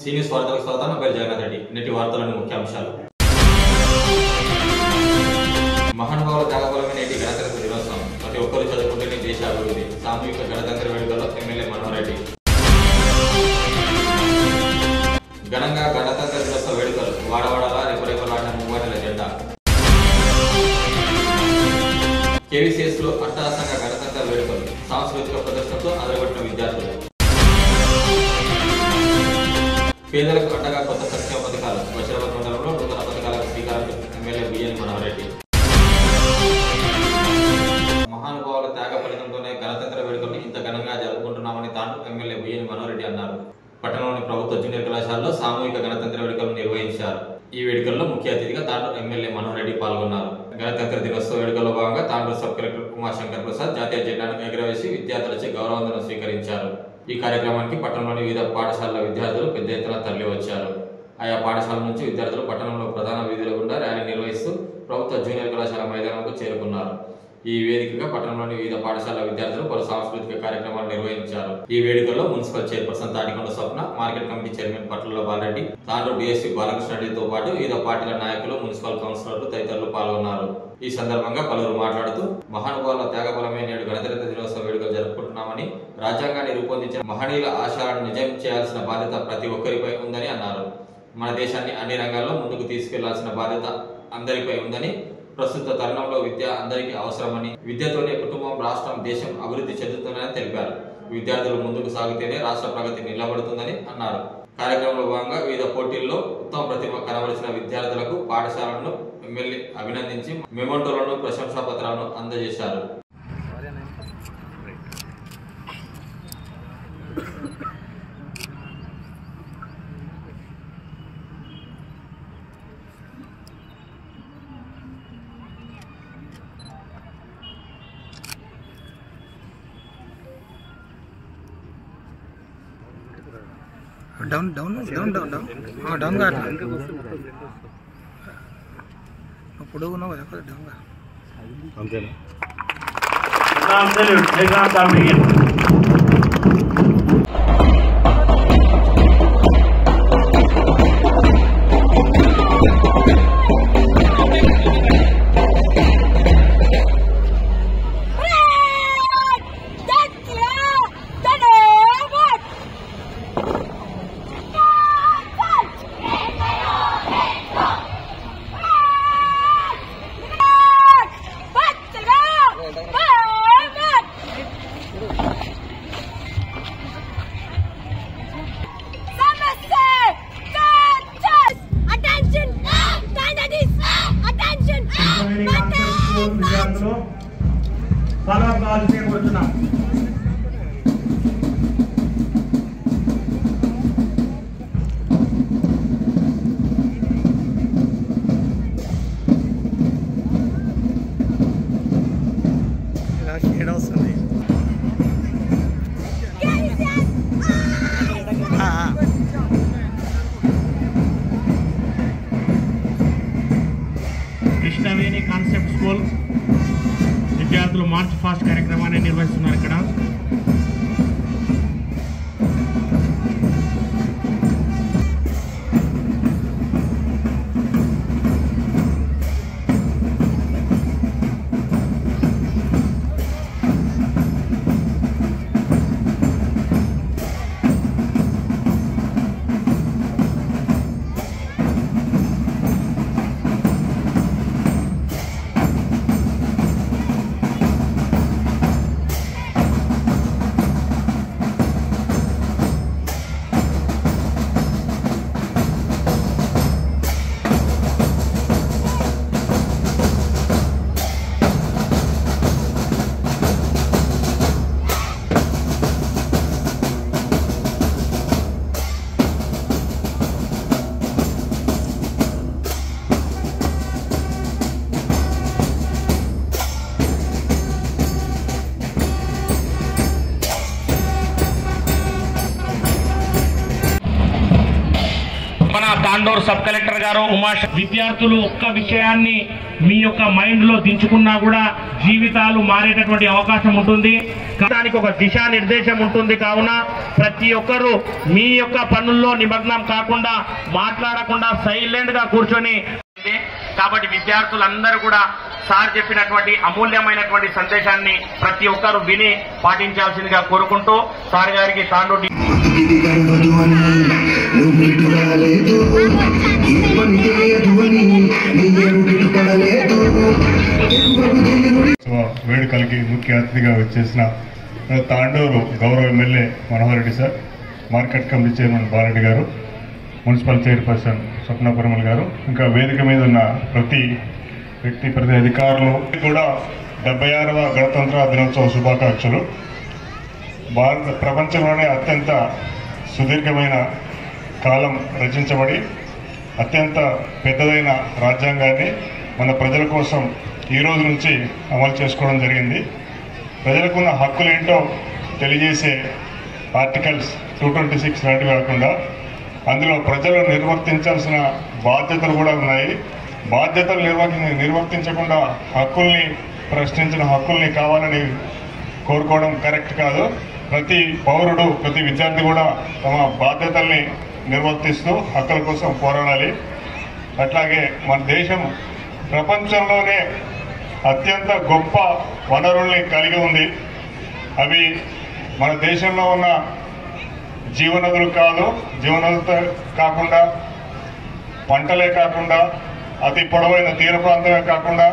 Seniors వార్తలకు స్వాగతం. నా పేరు జగన్నాథ్ రెడ్డి. నేటి వార్తలను ముఖ్యాంశాలు. మహానుభావుల త్యాగఫలమే నేటి గణతంత్ర దినోత్సవం. ప్రతి ఒక్కరూ చదువుకుంటేనే దేశ అభివృద్ధి. సామూహిక గణతంత్ర వేడుకల్లో ఎమ్మెల్యే మనోహర్ రెడ్డి. ఘనంగా గణతంత్ర దినోత్సవ వేడుకలు. వాడవాడలా రెపరెపలాడిన మూవన్నెల జెండా. కేవీసీఎస్ లో అట్టహాసంగా గణతంత్ర వేడుకలు. సాంస్కృతిక ప్రదర్శనతో అదరగొట్టిన విద్యార్థులు. పేదలకు అండగా కొత్త సంక్షేమ పథకాలు. వచిరాబాద్ మండలంలో నూతన పథకాలకు శ్రీకారం ఎమ్మెల్యే బిఎన్ మనోహర్ రెడ్డి. మహానుభావుల త్యాగ ఫలితంతోనే గణతంత్ర వేడుకలను ఇంత ఘనంగా జరుపుకుంటున్నామని తాను ఎమ్మెల్యే బిఎన్ మనోహర్ రెడ్డి అన్నారు. పట్టణంలోని ప్రభుత్వ జూనియర్ కళాశాలలో సామూహిక గణతంత్ర వేడుకలను నిర్వహించారు. ఈ వేడుకల్లో ముఖ్య అతిథిగా తాండ్రు ఎమ్మెల్యే మనోహర్ రెడ్డి పాల్గొన్నారు. గణతంత్ర దినోత్సవ వేడుకల్లో భాగంగా తాండ్రు సబ్ కలెక్టర్ కుమార్ శంకర్ ప్రసాద్ జాతీయ జెండాను ఎగురవేసి విద్యార్థులచే గౌరవందనం స్వీకరించారు. ఈ కార్యక్రమానికి పట్టణంలోని వివిధ పాఠశాలల విద్యార్థులు పెద్ద ఎత్తున తరలి వచ్చారు. ఆయా పాఠశాల నుంచి విద్యార్థులు పట్టణంలో ప్రధాన వీధుల గుండా ర్యాలీ నిర్వహిస్తూ ప్రభుత్వ జూనియర్ కళాశాల మైదానంకు చేరుకున్నారు. ఈ వేదికగా పట్టణంలోని వివిధ పాఠశాల విద్యార్థులు పలు సాంస్కృతిక కార్యక్రమాలు నిర్వహించారు. ఈ వేడుకల్లో మున్సిపల్ చైర్పర్సన్ తాటికొండ స్వప్న, మార్కెట్ కమిటీ చైర్మన్ పట్ల బాలరెడ్డి, తాండ్రు డిఎస్పీ బాలకృష్ణరెడ్డితో పాటు వివిధ పార్టీల నాయకులు, మున్సిపల్ కౌన్సిలర్లు తదితరులు పాల్గొన్నారు. ఈ సందర్భంగా పలువురు మాట్లాడుతూ మహానుభావుల త్యాగఫలమే నేడు గణతంత్ర దినోత్సవ వేడుకలు జరుపుకుంటున్నామని, రాజ్యాంగాన్ని రూపొందించిన మహనీయుల ఆశయాలను నిజం చేయాల్సిన బాధ్యత ప్రతి ఒక్కరిపై ఉందని అన్నారు. మన దేశాన్ని అన్ని రంగాల్లో ముందుకు తీసుకెళ్లాల్సిన బాధ్యత అందరిపై ఉందని, ప్రస్తుత తరుణంలో విద్య అందరికీ అవసరమని, విద్యతోనే కుటుంబం, రాష్ట్రం, దేశం అభివృద్ధి చెందుతుందని తెలిపారు. విద్యార్థులు ముందుకు సాగితేనే రాష్ట్ర ప్రగతి నిలబడుతుందని అన్నారు. కార్యక్రమంలో భాగంగా వివిధ పోటీల్లో ఉత్తమ ప్రతిభ కనబరిచిన విద్యార్థులకు పాఠశాలను ఎమ్మెల్యే అభినందించి మెమోంటోలను, ప్రశంసా పత్రాలను అందజేశారు. Down down down down down down గా పొడుగున్నావు కదా డౌన్ గా అంతేనా. విద్యార్థులు ఫాలో కావాల్సి కోరుతున్నాం. వస్తుంది కృష్ణవేణి కాన్సెప్ట్ స్కూల్ విద్యార్థులు మార్చ్ ఫాస్ట్ కార్యక్రమాన్ని నిర్వహిస్తున్నారు. ఇక్కడ తాండూరు సబ్ కలెక్టర్ గారు ఉమాశ విద్యార్థులు ఒక్క విషయాన్ని మీ యొక్క మైండ్ లో దించుకున్నా కూడా జీవితాలు మారేటటువంటి అవకాశం ఉంటుంది. దానికి ఒక దిశానిర్దేశం ఉంటుంది. కావున ప్రతి ఒక్కరూ మీ యొక్క పనుల్లో నిమగ్నం కాకుండా మాట్లాడకుండా సైలెంట్ గా కూర్చొని, కాబట్టి విద్యార్థులందరూ కూడా సార్ చెప్పినటువంటి అమూల్యమైనటువంటి సందేశాన్ని ప్రతి ఒక్కరూ విని పాటించాల్సిందిగా కోరుకుంటూ సార్ గారికి తాండూరు వేడుకలకి ముఖ్య అతిథిగా వచ్చేసిన తాండూరు గౌరవ MLA Manohar Reddy sir, market committee chairman Bala Reddy గారు, మున్సిపల్ చైర్పర్సన్ స్వప్నపురమల్ గారు, ఇంకా వేదిక మీద ఉన్న ప్రతి వ్యక్తి, ప్రతి అధికారులు కూడా 76వ గణతంత్ర దినోత్సవ శుభాకాంక్షలు. ప్రపంచంలోనే అత్యంత సుదీర్ఘమైన కాలం రచించబడి అత్యంత పెద్దదైన రాజ్యాంగాన్ని మన ప్రజల కోసం ఈ రోజు నుంచి అమలు చేసుకోవడం జరిగింది. ప్రజలకున్న హక్కులు ఏంటో తెలియజేసే ఆర్టికల్స్ 226 లాంటివి కాకుండా అందులో ప్రజలు నిర్వర్తించాల్సిన బాధ్యతలు కూడా ఉన్నాయి. బాధ్యతలు నిర్వర్తించకుండా హక్కుల్ని ప్రశ్నించిన హక్కుల్ని కావాలని కోరుకోవడం కరెక్ట్ కాదు. ప్రతి పౌరుడు, ప్రతి విద్యార్థి కూడా తమ బాధ్యతల్ని నిర్వర్తిస్తూ హక్కుల కోసం పోరాడాలి. అట్లాగే మన దేశం ప్రపంచంలోనే అత్యంత గొప్ప వనరుల్ని కలిగి ఉంది. అవి మన దేశంలో ఉన్న జీవనదులు కాదు, జీవనదులతో కాకుండా పంటలే కాకుండా అతి పొడవైన తీర ప్రాంతమే కాకుండా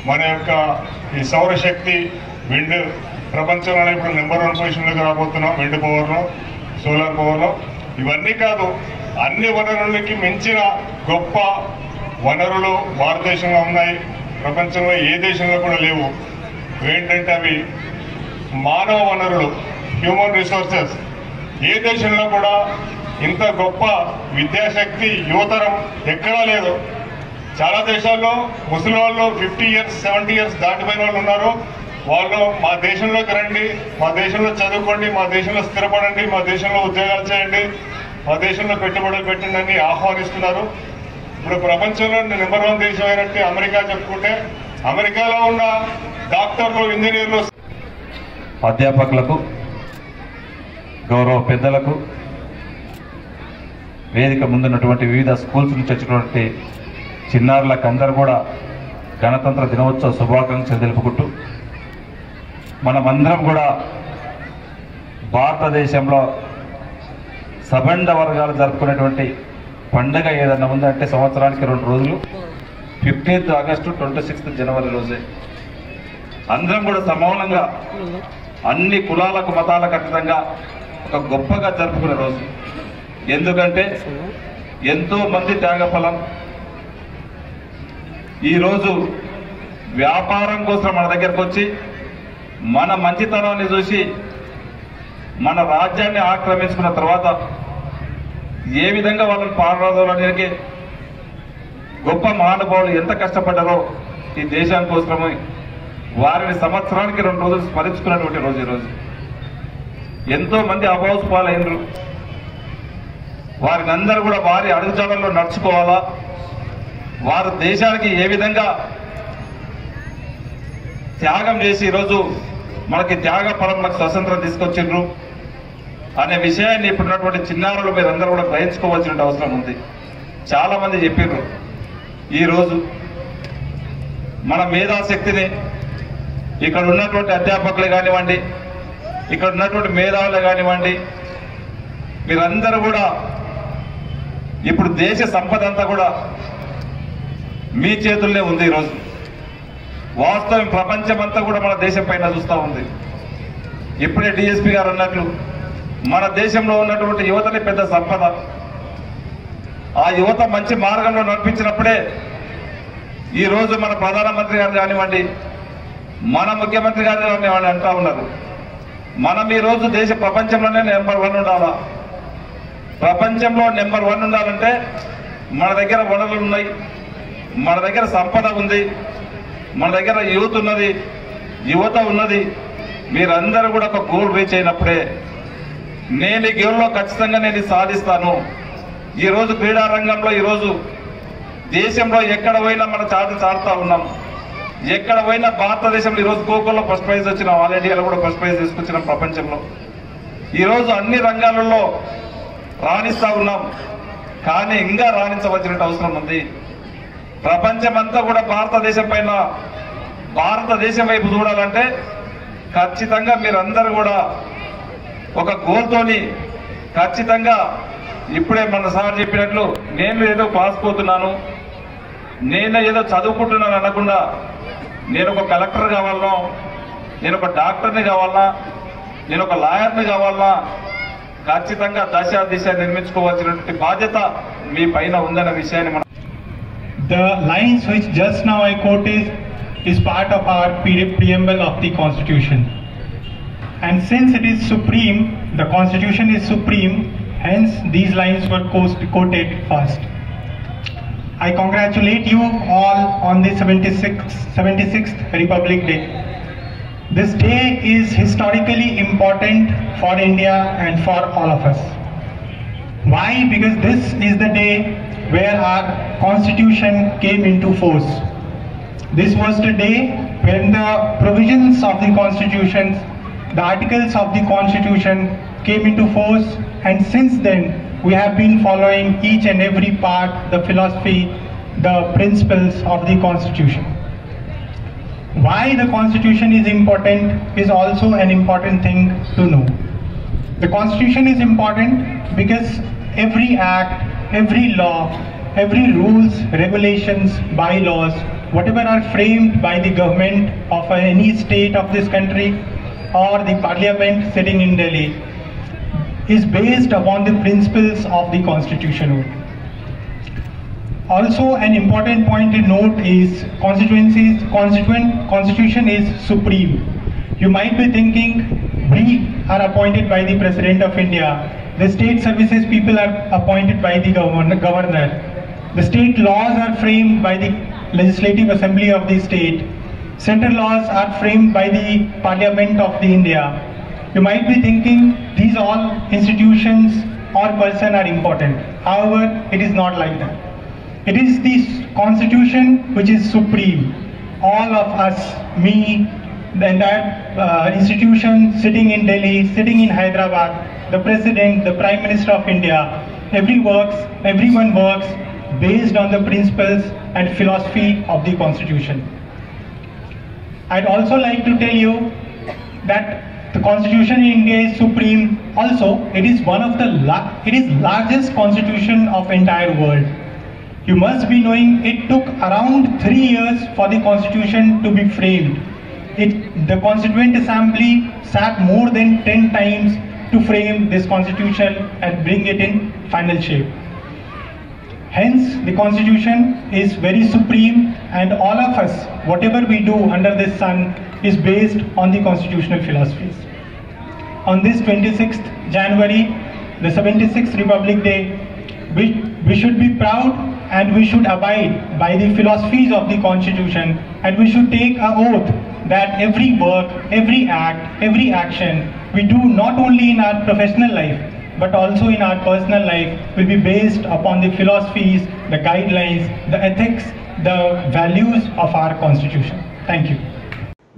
మన యొక్క ఈ సౌరశక్తి, విండ్ ప్రపంచంలోనే ఇప్పుడు నెంబర్ 1 పొజిషన్లోకి రాబోతున్నాం. విండ్ పవర్లో, సోలార్ పవర్లో. ఇవన్నీ కాదు, అన్ని వనరులకి మించిన గొప్ప వనరులు భారతదేశంలో ఉన్నాయి. ప్రపంచంలో ఏ దేశంలో కూడా లేవు. ఏంటంటే అవి మానవ వనరులు, హ్యూమన్ రిసోర్సెస్. ఏ దేశంలో కూడా ఇంత గొప్ప విద్యాశక్తి, యువతరం ఎక్కడా లేదు. చాలా దేశాల్లో ముసలి వాళ్ళు 50 ఇయర్స్ 70 ఇయర్స్ దాటిపోయిన వాళ్ళు ఉన్నారు. వాళ్ళు మా దేశంలోకి రండి, మా దేశంలో చదువుకోండి, మా దేశంలో స్థిరపడండి, మా దేశంలో ఉద్యోగాలు చేయండి, మా దేశంలో పెట్టుబడులు పెట్టండి అని ఆహ్వానిస్తున్నారు. ఇప్పుడు ప్రపంచంలో నెంబర్ 1 దేశం అయినట్టు అమెరికా చెప్పుకుంటే, అమెరికాలో ఉన్న డాక్టర్లు, ఇంజనీర్లు, అధ్యాపకులకు, గౌరవ పెద్దలకు, వేదిక ముందున్నటువంటి వివిధ స్కూల్స్ నుంచి వచ్చినటువంటి చిన్నారులకు అందరూ కూడా గణతంత్ర దినోత్సవ శుభాకాంక్షలు తెలుపుకుంటూ, మనమందరం కూడా భారతదేశంలో సబండ వర్గాలు జరుపుకునేటువంటి పండుగ ఏదన్నా ఉందంటే సంవత్సరానికి 2 రోజులు, 15th ఆగస్టు, 26th జనవరి రోజే. అందరం కూడా సమూలంగా అన్ని కులాలకు, మతాలకు అతీతంగా ఒక గొప్పగా జరుపుకునే రోజు. ఎందుకంటే ఎంతో మంది త్యాగఫలం ఈరోజు వ్యాపారం కోసం మన దగ్గరకు వచ్చి మన మంచితనాన్ని చూసి మన రాజ్యాన్ని ఆక్రమించుకున్న తర్వాత ఏ విధంగా వాళ్ళని పాల్గొనడానికి గొప్ప మహానుభావులు ఎంత కష్టపడ్డారో ఈ దేశం కోసమే వారిని సంవత్సరానికి 2 రోజులు స్మరించుకున్నటువంటి రోజు ఈరోజు. ఎంతో మంది అభావస్పాలైనరు. వారిని అందరూ కూడా వారి అడుగుజాడల్లో నడుచుకోవాలా, వారు దేశానికి ఏ విధంగా త్యాగం చేసి ఈరోజు మనకి త్యాగ ఫలంలో స్వతంత్రం తీసుకొచ్చిండ్రు అనే విషయాన్ని ఇప్పుడున్నటువంటి చిన్నారులు మీరందరూ కూడా గ్రహించుకోవాల్సిన అవసరం ఉంది. చాలా మంది చెప్పారు ఈరోజు మన మేధాశక్తిని ఇక్కడ ఉన్నటువంటి అధ్యాపకులే కానివ్వండి, ఇక్కడ ఉన్నటువంటి మేధావులే కానివ్వండి, మీరందరూ కూడా ఇప్పుడు దేశ సంపద అంతా కూడా మీ చేతుల్లోనే ఉంది. ఈరోజు వాస్తవం ప్రపంచమంతా కూడా మన దేశం పైన చూస్తూ ఉంది. ఇప్పుడే డిఎస్పీ గారు అన్నట్లు మన దేశంలో ఉన్నటువంటి యువతని పెద్ద సంపద. ఆ యువత మంచి మార్గంలో నడిపించినప్పుడే ఈరోజు మన ప్రధానమంత్రి గారు కానివ్వండి, మన ముఖ్యమంత్రి గారు కానివ్వండి అంటూ ఉన్నారు, మనం ఈరోజు దేశ ప్రపంచంలోనే నెంబర్ 1 ఉండాలా. ప్రపంచంలో నెంబర్ 1 ఉండాలంటే మన దగ్గర వనరులు ఉన్నాయి, మన దగ్గర సంపద ఉంది, మన దగ్గర యూత్ ఉన్నది, యువత ఉన్నది. మీరందరూ కూడా ఒక గోల్ రీచ్ అయినప్పుడే నేను ఈ గేమ్లో ఖచ్చితంగా నేను సాధిస్తాను, ఈరోజు క్రీడా రంగంలో ఈరోజు దేశంలో ఎక్కడ పోయినా మన చాటి చాడుతూ ఉన్నాం. ఎక్కడ పోయినా భారతదేశంలో ఈరోజు ఖోఖోలో ఫస్ట్ ప్రైజ్ వచ్చినాం, ఆల్ ఇండియాలో కూడా ఫస్ట్ ప్రైజ్ తీసుకొచ్చినాం ప్రపంచంలో. ఈరోజు అన్ని రంగాలలో రాణిస్తూ ఉన్నాం. కానీ ఇంకా రాణించవలసిన అవసరం ఉంది. ప్రపంచమంతా కూడా భారతదేశం పైన, భారతదేశం వైపు చూడాలంటే ఖచ్చితంగా మీరందరూ కూడా ఒక గోల్తోని ఖచ్చితంగా ఇప్పుడే మన సార్ చెప్పినట్లు నేను ఏదో పాస్ పోతున్నాను, నేను ఏదో చదువుకుంటున్నాను అనకుండా నేను ఒక కలెక్టర్ కావాలనో, నేను ఒక డాక్టర్ని కావాలన్నా, నేను ఒక లాయర్ని కావాలన్నా ఖచ్చితంగా దశ దిశ నిర్మించుకోవాల్సినటువంటి బాధ్యత మీ పైన ఉందన్న విషయాన్ని మనం. The lines which just now I quoted is part of our preamble of the Constitution. And since it is supreme, the Constitution is supreme, hence these lines were quoted first. I congratulate you all on the 76th Republic Day. This day is historically important for India and for all of us. Why? Because this is the day where our Constitution came into force. This was the day when the provisions of the Constitution, the articles of the Constitution came into force, and since then we have been following each and every part, the philosophy, the principles of the Constitution. Why the Constitution is important is also an important thing to know. The Constitution is important because every act, every law, every rules, regulations, bylaws, whatever are framed by the government of any state of this country or the parliament sitting in Delhi is based upon the principles of the Constitution. Also, an important point to note is Constitution is supreme. You might be thinking, we are appointed by the President of India. The state services people are appointed by the governor. The state laws are framed by the Legislative Assembly of the state. Central laws are framed by the Parliament of the India. You might be thinking these all institutions or person are important. However, it is not like that. It is the Constitution which is supreme. All of us, me, the entire institution sitting in Delhi, sitting in Hyderabad, the President, the Prime Minister of India, everyone works based on the principles and philosophy of the Constitution. I'd also like to tell you that the Constitution in India is supreme. Also, it is one of the largest constitution of entire world. You must be knowing it took around 3 years for the Constitution to be framed. The Constituent Assembly sat more than 10 times to frame this Constitution and bring it in final shape. Hence, the Constitution is very supreme, and all of us, whatever we do under this sun, is based on the constitutional philosophies. On this 26th January, the 76th Republic Day, we should be proud and we should abide by the philosophies of the Constitution, and we should take an oath that every work, every act, every action we do not only in our professional life but also in our personal life will be based upon the philosophies, the guidelines, the ethics, the values of our Constitution. Thank you.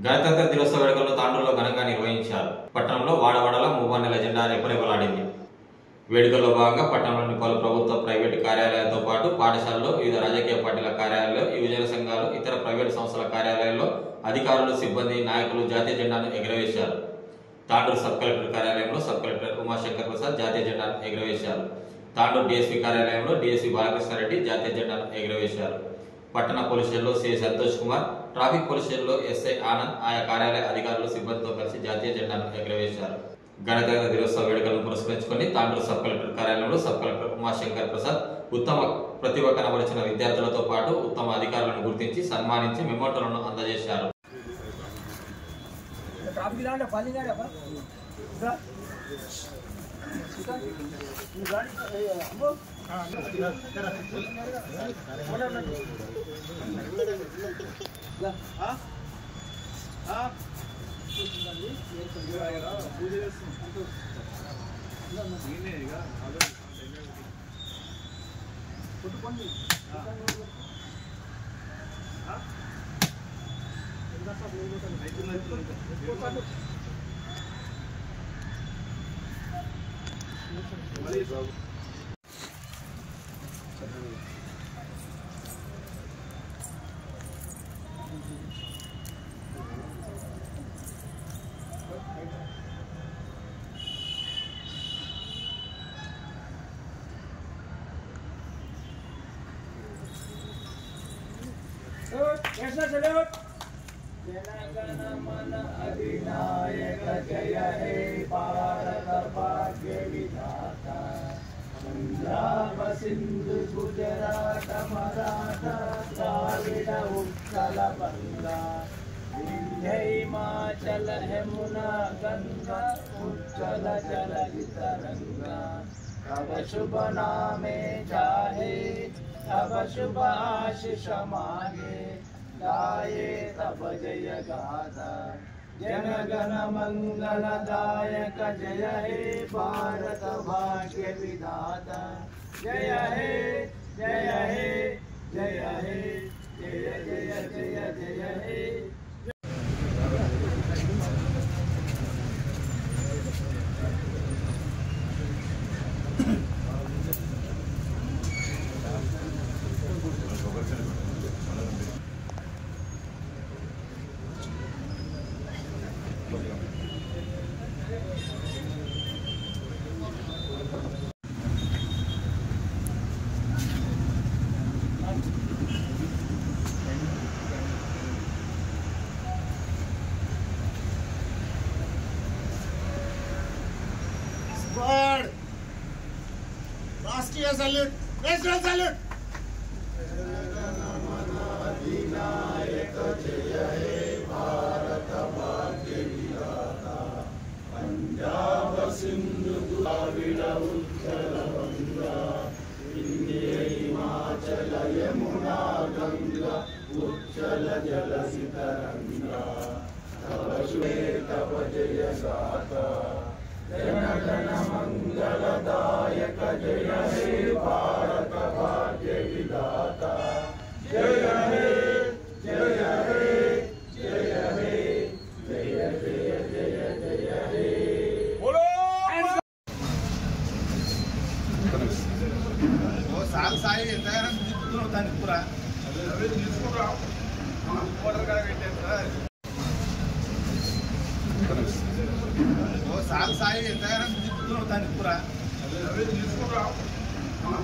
గణతంత్ర దినోత్సవ వేడుకలను తాండూరులో ఘనంగా నిర్వహించారు. పట్టణంలో వాడవాడల మూవన్నెల జెండా రెపరెపలాడింది. వేడుకల్లో భాగంగా పట్టణంలోని పలు ప్రభుత్వ, ప్రైవేటు కార్యాలయాలతో పాటు పాఠశాలలో, వివిధ రాజకీయ పార్టీల కార్యాలయాల్లో, యువజన సంఘాలు, ఇతర ప్రైవేటు సంస్థల కార్యాలయాల్లో అధికారులు, సిబ్బంది, నాయకులు జాతీయ జెండాను ఎగురవేశారు. తాండూరు సబ్ కలెక్టర్ కార్యాలయంలో సబ్ కలెక్టర్ ఉమాశంకర్ ప్రసాద్ జాతీయ జెండాను ఎగురవేశారు. తాండూరు డిఎస్పీ కార్యాలయంలో డిఎస్పీ బాలకృష్ణారెడ్డి జాతీయ జెండాను ఎగురవేశారు. పట్టణ పోలీస్ స్టేషన్లో CI Santosh Kumar, traffic police స్టేషన్లో ఎస్ఐ ఆనంద్ ఆయా కార్యాలయ అధికారులు, సిబ్బందితో కలిసి జాతీయ జెండాను ఎగురవేశారు. గణతంత్ర దినోత్సవ వేడుకలను పురస్కరించుకుని తాండూరు సబ్ కలెక్టర్ కార్యాలయంలో సబ్ కలెక్టర్ ఉమాశంకర్ ప్రసాద్ ఉత్తమ ప్రతిభ కనబరిచిన విద్యార్థులతో పాటు ఉత్తమ అధికారులను గుర్తించి సన్మానించి మెమోటోలను అందజేశారు. जनगणमन अधिनायक जय हे भारत भाग्य विधाता पंजाब सिंधु गुजरात मराठा द्राविड उत्कल बंगा विंध्य हिमाचल यमुना गंगा उज्जल जलधि तरंगा तब शुभ नामे जाहे तब शुभ आशीष मांगे गाये तब जय गाथा जनगण मंगलदायक जय हे भारत भाग्य विधाता जय हे जय हे जय हे जय जय जय जय हे। राष्ट्रीय सैल्यूट, नेशनल सैल्यूट। अधिनायक जय हे भारत भाग्य विधाता पंजाब सिंधु द्राविड उत्कल बंगा विंध्य हिमाचल यमुना गंगा उज्जल जलधि तरंगा तब शुभे तब जय गाथा जनगण मंगलदायक जय हे भारत भाग्य विधाता जय हे जय हे जय हे जय जय जय जय हे। बोलो वो साल साई ఎంతైనా తిప్పుతున్నావు దాన్ని పూరా అవి తీసుకురా మనం బోర్డర్ కాడ పెట్టాం సార్ वो साल साई ఎంతైనా తిప్పుతున్నావు దాన్ని పూరా అవి తీసుకురా మనం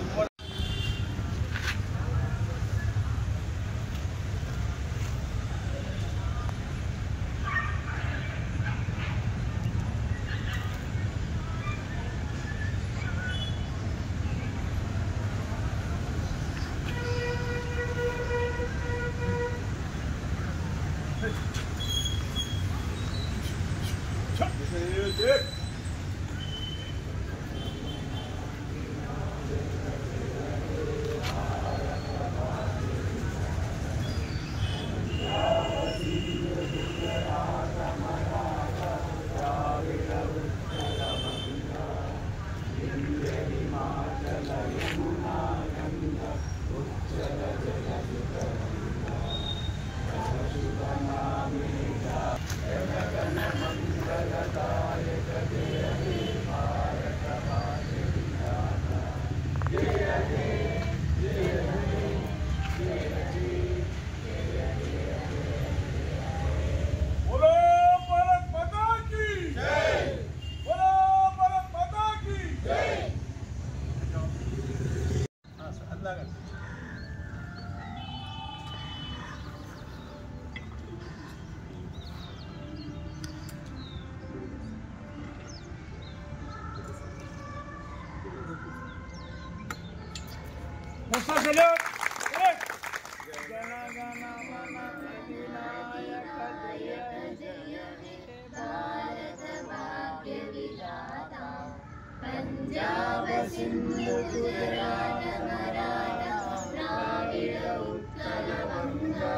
पंजाब सिंधु गुजरात मराठा द्राविड उत्कल बंगा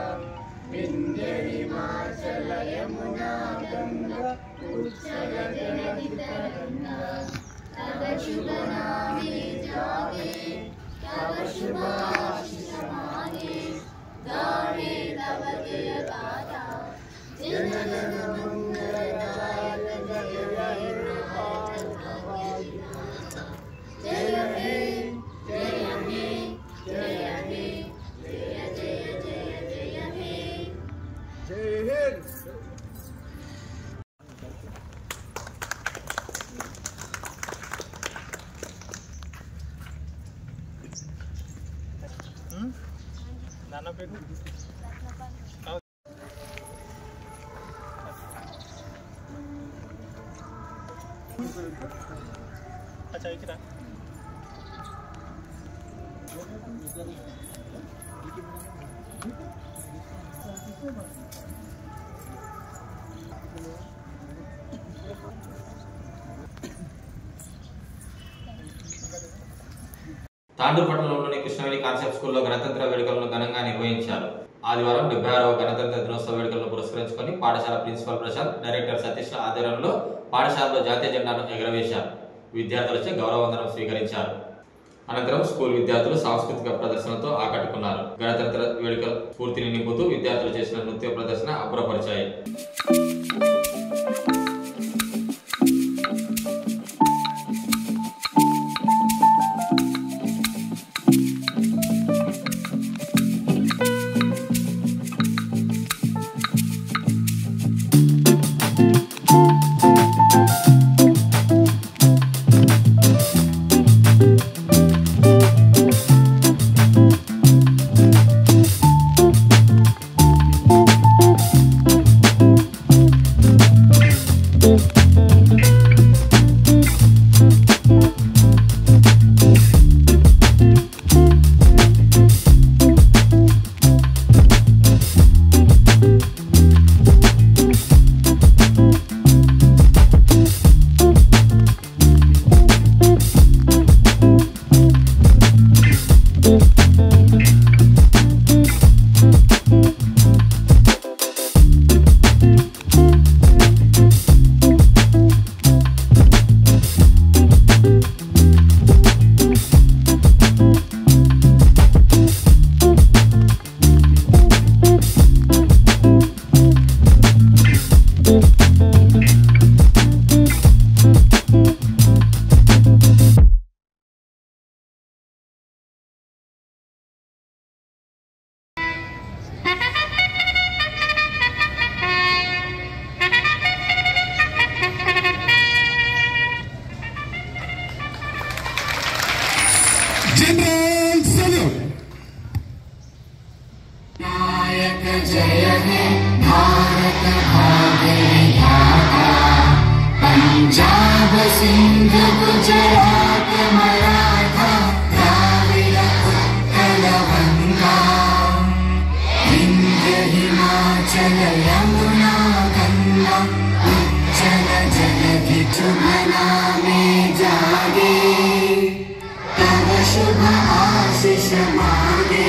विंध्य हिमाचल यमुना गंगा उज्जल जलधि तरंगा तब शुभ नामे जागे तब शुभ आशीष मांगे गावे तव जय गाथा जन जन मंगलदायक जय हे जय हे जय हे जय हे जय जय जय जय हे जय हिंद। नाना पेट अच्छा इकरा తాండూరు పట్టణంలోని కృష్ణవేణి కాన్సెప్ట్ స్కూల్లో గణతంత్ర వేడుకలను ఘనంగా నిర్వహించారు. ఆదివారం 76వ గణతంత్ర దినోత్సవ వేడుకలను పురస్కరించుకొని పాఠశాల ప్రిన్సిపల్ ప్రసాద్, డైరెక్టర్ సతీష్ల ఆధ్వర్యంలో పాఠశాలలో జాతీయ జెండాను ఎగురవేశారు. విద్యార్థులచే గౌరవవందనం స్వీకరించారు. అనంతరం స్కూల్ విద్యార్థులు సాంస్కృతిక ప్రదర్శనతో ఆకట్టుకున్నారు. గణతంత్ర వేడుకల స్ఫూర్తిని నింపుతూ విద్యార్థులు చేసిన నృత్య ప్రదర్శన అబ్బురపరిచాయి. नायक जय हे भारत भाग्य विधाता पंजाब सिंध गुजरात मराठा द्राविड उत्कल गंगा विंध्य हिमाचल यमुना गंगा उज्जल जलधि तुमना में जागे तव शुभ आशीष मांगे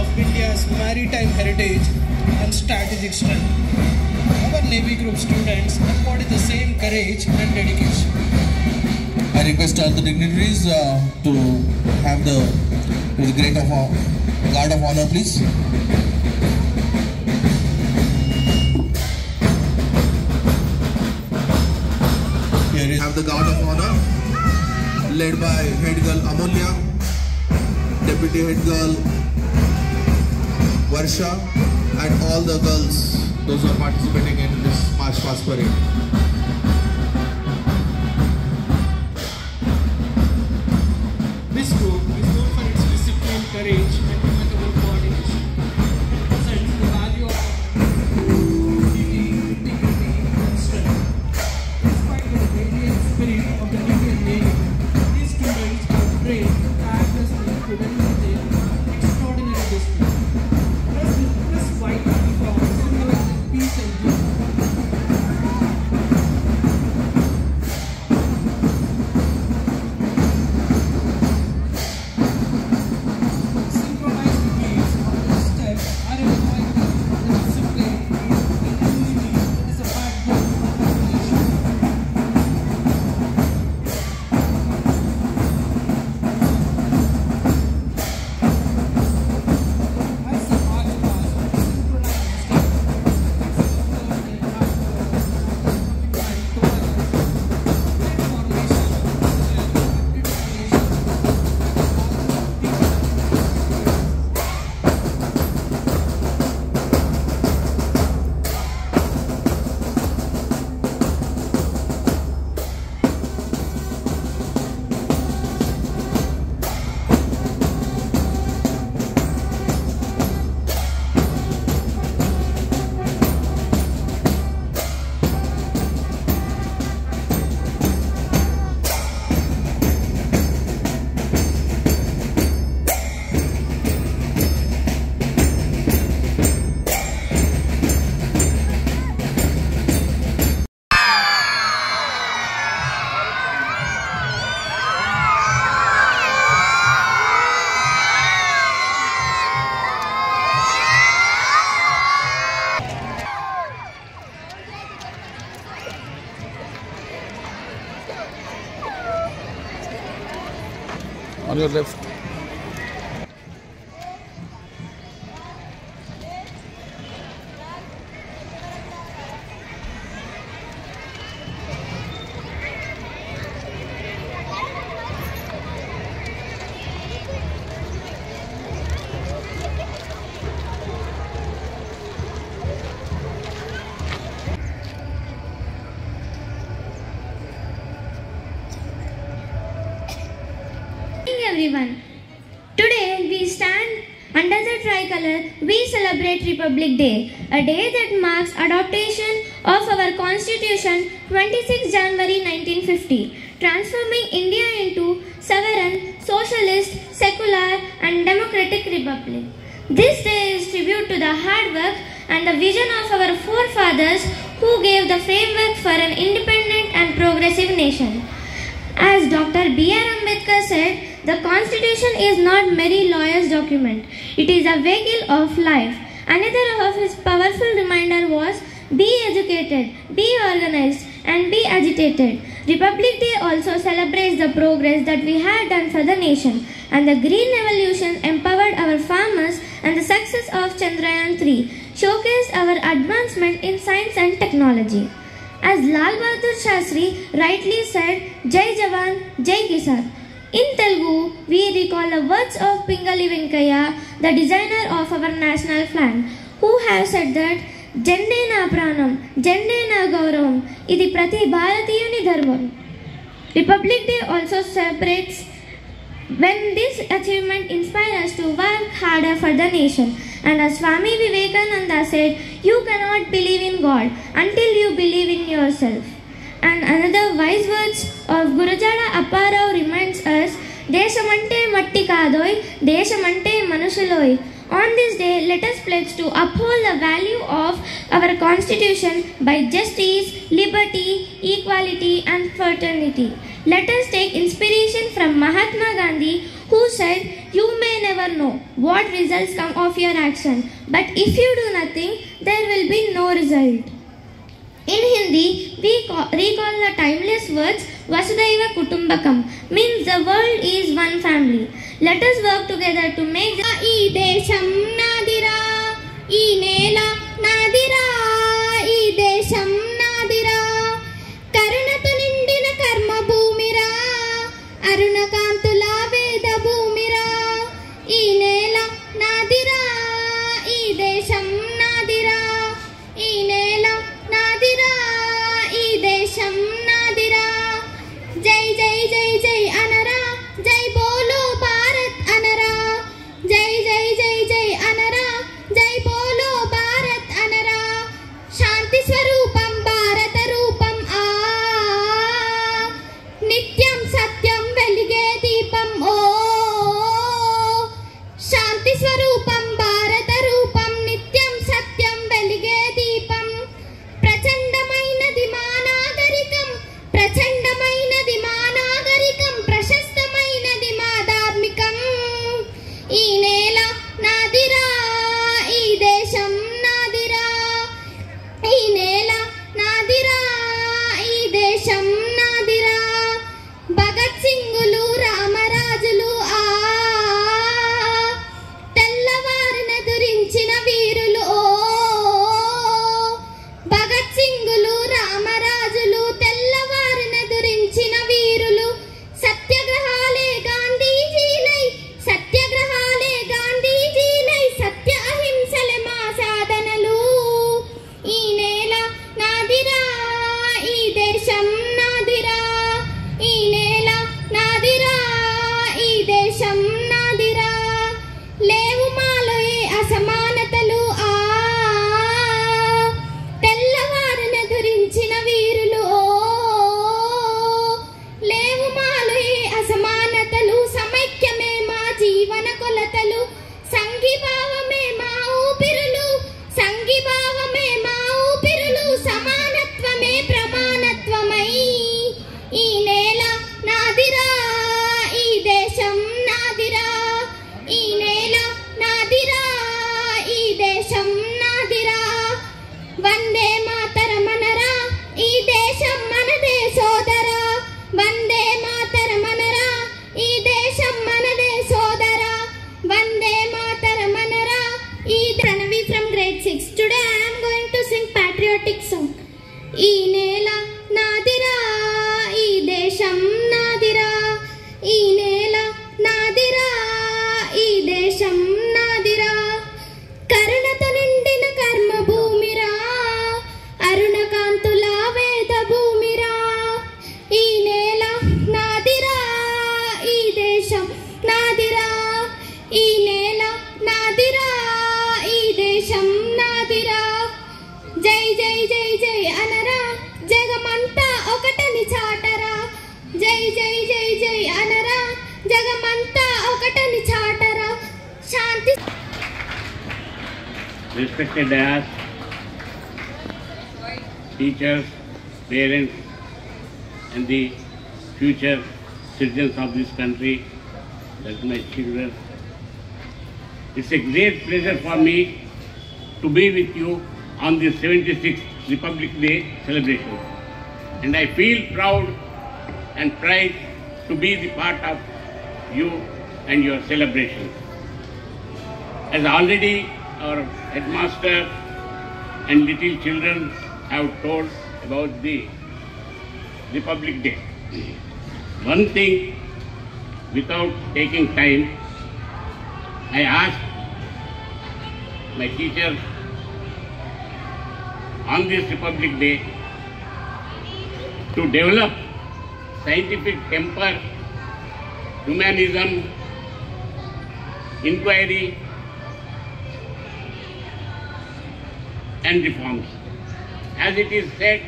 of India's maritime heritage and strategic strength. Our Navy Group students embody the same courage and dedication. I request all the dignitaries to have the grade of guard of honor, please. Here we have the guard of honor, led by head girl Amulya, deputy head girl Varsha, and all the girls, those who are participating in this March Past Parade. This group is known for its discipline, courage, and impeccable coordination. It represents the value of unity, integrity, and strength. Despite the radiant spirit of the Indian Navy, these students are trained tirelessly to demonstrate extraordinary discipline. This white uniform symbolizes peace and unity. On your left. Everyone, today we stand under the tricolor. We celebrate Republic Day, a day that marks adoption of our Constitution 26 January 1950, transforming India into sovereign, socialist, secular and democratic republic. This day is tribute to the hard work and the vision of our forefathers who gave the framework for an independent and progressive nation. As Dr. B.R. Ambedkar said, the Constitution is not merely lawyer's document. It is a vehicle of life. Another of his powerful reminder was, be educated, be organized, and be agitated. Republic Day also celebrates the progress that we have done for the nation, and the Green Revolution empowered our farmers, and the success of Chandrayaan-3 showcased our advancement in science and technology. As Lal Bahadur Shastri rightly said, Jai Jawan, Jai Kisan. In Telugu, we recall the words of Pingali Venkaya, the designer of our national flag, who have said that Jende na pranam, Jende na gauravam, idi prati bharatiyuni dharmam. Republic Day also celebrates when this achievement inspires us to work harder for the nation. And as Swami Vivekananda said, you cannot believe in God until you believe in yourself. And another wise words of Gurujada Apparao reminds us, Deshamante matti kaadoi, Deshamante manushaloi. On this day, let us pledge to uphold the value of our Constitution by justice, liberty, equality and fraternity. Let us take inspiration from Mahatma Gandhi, who said, "You may never know what results come of your action, but if you do nothing, there will be no result." In Hindi, we recall the timeless words Vasudhaiva Kutumbakam, means the world is one family. Let us work together to make ఈ దేశం నాదిరా, ఈ నేల నాదిరా, ఈ దేశం నాదిరా, కరుణతో నిండిన కర్మ భూమిరా, అరుణ కాంతుల వేద భూమిరా, ఈ నేల నాదిరా, ఈ దేశం నాదిరా, ఈ నేల నాదిరా, ఈ దేశం నాదిరా. జై జై జై జై అనరా, జై బోలో భారత్ అనరా, జై జై జై జై అనరా, జై బోలో భారత్ అనరా. శాంతి స్వరూపం భారత రూపం ఆ, నిత్యం సత్యం వెలిగే దీపం ఓ. శాంతి స్వరూపం భారత రూపం, నిత్యం సత్యం వెలిగే దీపం. ప్రచండమైనది మా నాగరికం, ప్రచండమైనది మా నాగరికం, ప్రశస్తమైనది మా ధార్మికం. ఈ నేల నాదిరా, ఈ దేశం నాదిరా, ఈ నేల నాదిరా, ఈ దేశం నాదిరా. భగత్ సింగులు రామరాజులు ఆ, తెల్లవారిన దురించిన వీరులు ఓ. భగత్ సింగులు రామరాజులు తెల్లవారిన దురించిన వీరులు. సత్యాగ్రహాలే గాంధీజీలై, సత్యాగ్రహాలే గాంధీజీలై, సత్య అహింసలే మా సాధనలు. ఈ నేల నాదిరా, ఈ దేశం నాదిరా, ఈ నేల నాదిరా, ఈ దేశం నాదిరా. లేవు మాలో ఏ అసమానతలు ఆ, తెల్లవారిన ధరించిన వీరులు ఓ. లేవు మాలో ఏ అసమానతలు, సమైక్యమే మా జీవన కొలతలు. సంఘీభావమే మా ఊపిరులు, సంఘీభావమే మా ఊపిరులు, సమానత్వమే ప్రమాణత్వమై. ఈ నేల నాదిరా, ఈ దేశం నాదిరా, ఈ నేల నాదిరా, ఈ దేశం నాదిరా. వందే మాతరమనరా, ఈ దేశం మనదే సోదరా, వందే మాతరమనరా, ఈ దేశం మనదే సోదరా, వందే మాతరమనరా. ఈ Pranavi from grade 6. Today I am going to sing patriotic song. ఈ నేల నాదిరా, ఈ దేశం నాదిరా, ఈ నేల నాదిరా, ఈ దేశం నాదిరా. కరుణతో నిండిన కర్మ భూమిరా, అరుణ కాంతుల వేద భూమిరా. ఈ నేల నాదిరా, ఈ దేశం నాదిరా, ఈ నేల నాదిరా, ఈ దేశం నాదిరా. జై జై జై జై అనరా, జగమంతా ఒకటని చాటరా, జై జై జై జై అనరా, జగమంతా ఒకటని చాటరా. శాంతి. Respected dayas, teachers, parents, and the future citizens of this country, that's my children. It's a great pleasure for me to be with you on the 76th Republic Day celebration. And I feel proud and pride to be the part of you and your celebration. As already our headmaster and little children have told about the Republic Day. One thing, without taking time, I asked my teachers on this Republic Day to develop scientific temper, humanism, inquiry, and reforms. As it is said